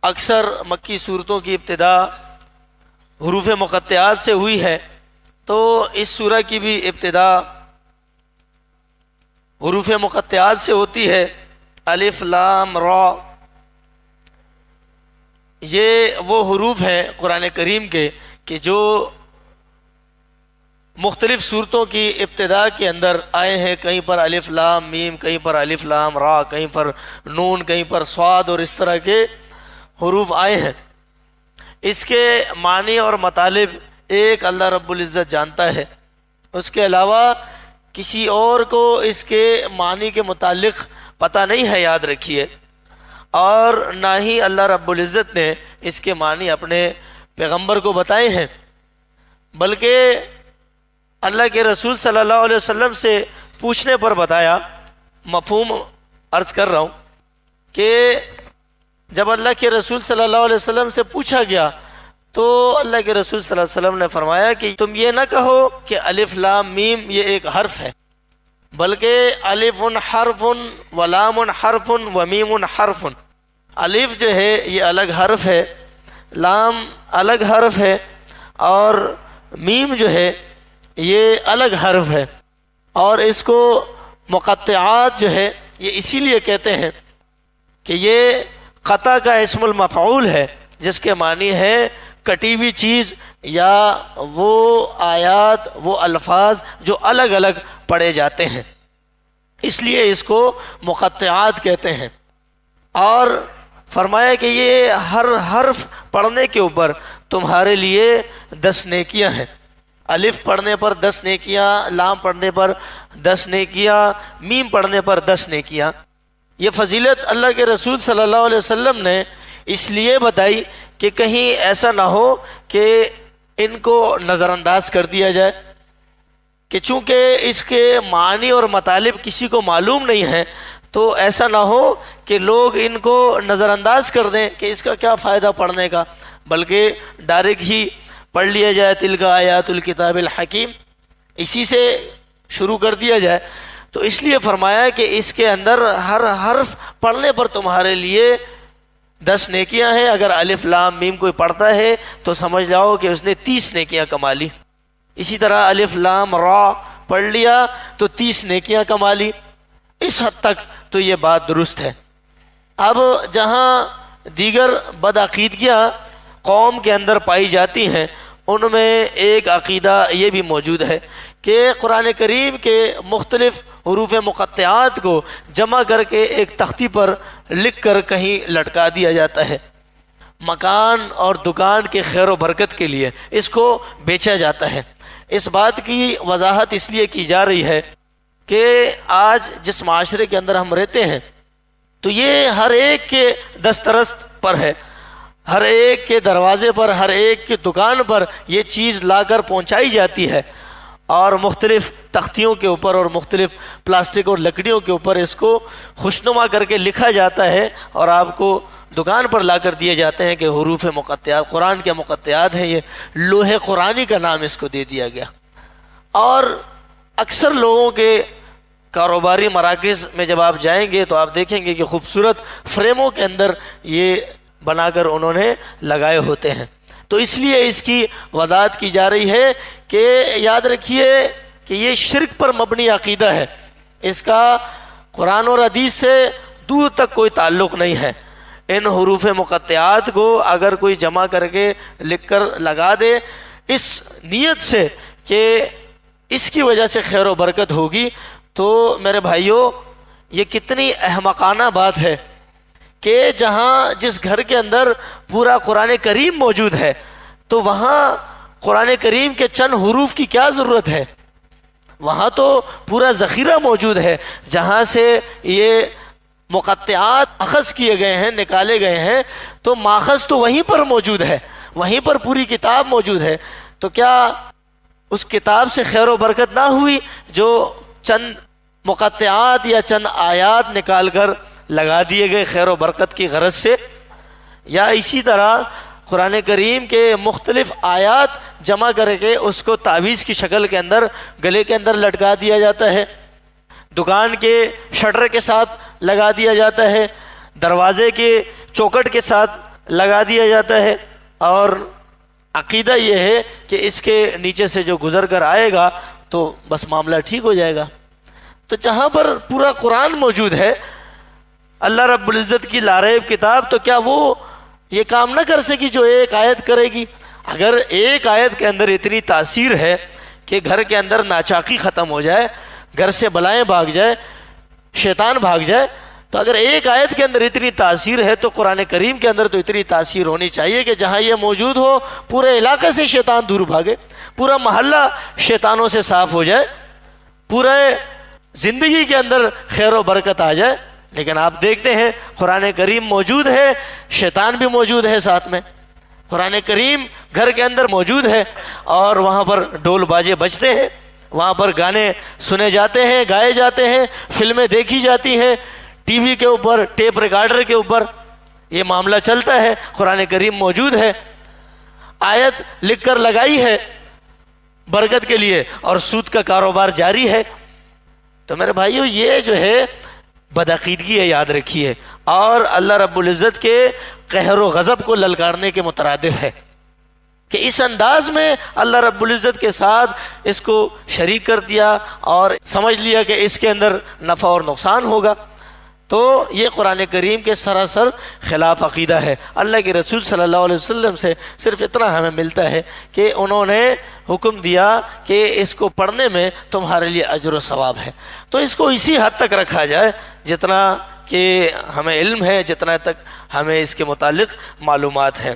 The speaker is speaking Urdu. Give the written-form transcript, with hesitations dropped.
اکثر مکی صورتوں کی ابتدا حروف مقطعات سے ہوئی ہے، تو اس سورہ کی بھی ابتدا حروف مقطعات سے ہوتی ہے۔ الف لام را، یہ وہ حروف ہیں قرآن کریم کے کہ جو مختلف صورتوں کی ابتدا کے اندر آئے ہیں۔ کہیں پر الف لام میم، کہیں پر الف لام را، کہیں پر نون، کہیں پر صاد، اور اس طرح کے حروف آئے ہیں۔ اس کے معنی اور مطالب ایک اللہ رب العزت جانتا ہے، اس کے علاوہ کسی اور کو اس کے معنی کے متعلق پتہ نہیں ہے، یاد رکھیے، اور نہ ہی اللہ رب العزت نے اس کے معنی اپنے پیغمبر کو بتائے ہیں، بلکہ اللہ کے رسول صلی اللہ علیہ وسلم سے پوچھنے پر بتایا۔ مفہوم عرض کر رہا ہوں کہ جب اللہ کے رسول صلی اللہ علیہ وسلم سے پوچھا گیا تو اللہ کے رسول صلی اللہ علیہ وسلم نے فرمایا کہ تم یہ نہ کہو کہ الف لام میم یہ ایک حرف ہے، بلکہ الف حرف و لام حرف و میم حرف۔ الف جو ہے یہ الگ حرف ہے، لام الگ حرف ہے، اور میم جو ہے یہ الگ حرف ہے، اور اس کو مقطعات جو ہے یہ اسی لیے کہتے ہیں کہ یہ قطع کا اسم المفعول ہے، جس کے معنی ہے کٹی ہوئی چیز یا وہ آیات، وہ الفاظ جو الگ الگ پڑھے جاتے ہیں، اس لیے اس کو مقطعات کہتے ہیں۔ اور فرمایا کہ یہ ہر حرف پڑھنے کے اوپر تمہارے لیے 10 نیکیاں ہیں۔ الف پڑھنے پر 10 نیکیاں، لام پڑھنے پر 10 نیکیاں، میم پڑھنے پر 10 نیکیاں۔ یہ فضیلت اللہ کے رسول صلی اللہ علیہ وسلم نے اس لیے بتائی کہ کہیں ایسا نہ ہو کہ ان کو نظر انداز کر دیا جائے، کہ چونکہ اس کے معنی اور مطالب کسی کو معلوم نہیں ہیں، تو ایسا نہ ہو کہ لوگ ان کو نظر انداز کر دیں کہ اس کا کیا فائدہ پڑھنے کا، بلکہ ڈائریکٹ ہی پڑھ لیا جائے، تلک آیات الکتاب الحکیم، اسی سے شروع کر دیا جائے۔ تو اس لیے فرمایا کہ اس کے اندر ہر حرف پڑھنے پر تمہارے لیے 10 نیکیاں ہیں۔ اگر الف لام میم کوئی پڑھتا ہے تو سمجھ جاؤ کہ اس نے 30 نیکیاں کما لی۔ اسی طرح الف لام را پڑھ لیا تو 30 نیکیاں کما لی۔ اس حد تک تو یہ بات درست ہے۔ اب جہاں دیگر بدعقیدگیاں قوم کے اندر پائی جاتی ہیں، ان میں ایک عقیدہ یہ بھی موجود ہے کہ قرآن کریم کے مختلف حروف مقطعات کو جمع کر کے ایک تختی پر لکھ کر کہیں لٹکا دیا جاتا ہے، مکان اور دکان کے خیر و برکت کے لیے اس کو بیچا جاتا ہے۔ اس بات کی وضاحت اس لیے کی جا رہی ہے کہ آج جس معاشرے کے اندر ہم رہتے ہیں تو یہ ہر ایک کے دسترس پر ہے، ہر ایک کے دروازے پر، ہر ایک کی دکان پر یہ چیز لا کر پہنچائی جاتی ہے، اور مختلف تختیوں کے اوپر اور مختلف پلاسٹک اور لکڑیوں کے اوپر اس کو خوشنما کر کے لکھا جاتا ہے، اور آپ کو دکان پر لا کر دیے جاتے ہیں کہ حروف مقطعات، قرآن کے مقطعات ہیں، یہ لوح قرآنی کا نام اس کو دے دیا گیا۔ اور اکثر لوگوں کے کاروباری مراکز میں جب آپ جائیں گے تو آپ دیکھیں گے کہ خوبصورت فریموں کے اندر یہ بنا کر انہوں نے لگائے ہوتے ہیں۔ تو اس لیے اس کی وضاحت کی جا رہی ہے کہ یاد رکھیے کہ یہ شرک پر مبنی عقیدہ ہے، اس کا قرآن اور حدیث سے دور تک کوئی تعلق نہیں ہے۔ ان حروف مقطعات کو اگر کوئی جمع کر کے لکھ کر لگا دے اس نیت سے کہ اس کی وجہ سے خیر و برکت ہوگی، تو میرے بھائیوں یہ کتنی احمقانہ بات ہے کہ جہاں جس گھر کے اندر پورا قرآن کریم موجود ہے تو وہاں قرآن کریم کے چند حروف کی کیا ضرورت ہے؟ وہاں تو پورا ذخیرہ موجود ہے جہاں سے یہ مقطعات اخذ کیے گئے ہیں، نکالے گئے ہیں، تو ماخذ تو وہیں پر موجود ہے، وہیں پر پوری کتاب موجود ہے۔ تو کیا اس کتاب سے خیر و برکت نہ ہوئی جو چند مقطعات یا چند آیات نکال کر لگا دیے گئے خیر و برکت کی غرض سے؟ یا اسی طرح قرآن کریم کے مختلف آیات جمع کر کے اس کو تعویذ کی شکل کے اندر گلے کے اندر لٹکا دیا جاتا ہے، دکان کے شٹر کے ساتھ لگا دیا جاتا ہے، دروازے کے چوکٹ کے ساتھ لگا دیا جاتا ہے، اور عقیدہ یہ ہے کہ اس کے نیچے سے جو گزر کر آئے گا تو بس معاملہ ٹھیک ہو جائے گا۔ تو جہاں پر پورا قرآن موجود ہے، اللہ رب العزت کی لاریب کتاب، تو کیا وہ یہ کام نہ کر سکی جو ایک آیت کرے گی؟ اگر ایک آیت کے اندر اتنی تاثیر ہے کہ گھر کے اندر ناچاقی ختم ہو جائے، گھر سے بلائیں بھاگ جائے، شیطان بھاگ جائے، تو اگر ایک آیت کے اندر اتنی تاثیر ہے تو قرآن کریم کے اندر تو اتنی تاثیر ہونی چاہیے کہ جہاں یہ موجود ہو پورے علاقے سے شیطان دور بھاگے، پورا محلہ شیطانوں سے صاف ہو جائے، پورے زندگی کے اندر خیر و برکت آ جائے۔ لیکن آپ دیکھتے ہیں قرآن کریم موجود ہے، شیطان بھی موجود ہے ساتھ میں۔ قرآن کریم گھر کے اندر موجود ہے اور وہاں پر ڈول باجے بجتے ہیں، وہاں پر گانے سنے جاتے ہیں، گائے جاتے ہیں، فلمیں دیکھی جاتی ہیں، ٹی وی کے اوپر، ٹیپ ریکارڈر کے اوپر یہ معاملہ چلتا ہے۔ قرآن کریم موجود ہے، آیت لکھ کر لگائی ہے برکت کے لیے، اور سود کا کاروبار جاری ہے۔ تو میرے بھائیو، یہ جو ہے بدعقیدگی ہے، یاد رکھیے، اور اللہ رب العزت کے قہر و غضب کو للکارنے کے مترادف ہے کہ اس انداز میں اللہ رب العزت کے ساتھ اس کو شریک کر دیا اور سمجھ لیا کہ اس کے اندر نفع اور نقصان ہوگا۔ تو یہ قرآن کریم کے سراسر خلاف عقیدہ ہے۔ اللہ کے رسول صلی اللہ علیہ وسلم سے صرف اتنا ہمیں ملتا ہے کہ انہوں نے حکم دیا کہ اس کو پڑھنے میں تمہارے لیے اجر و ثواب ہے، تو اس کو اسی حد تک رکھا جائے جتنا کہ ہمیں علم ہے، جتنا تک ہمیں اس کے متعلق معلومات ہیں۔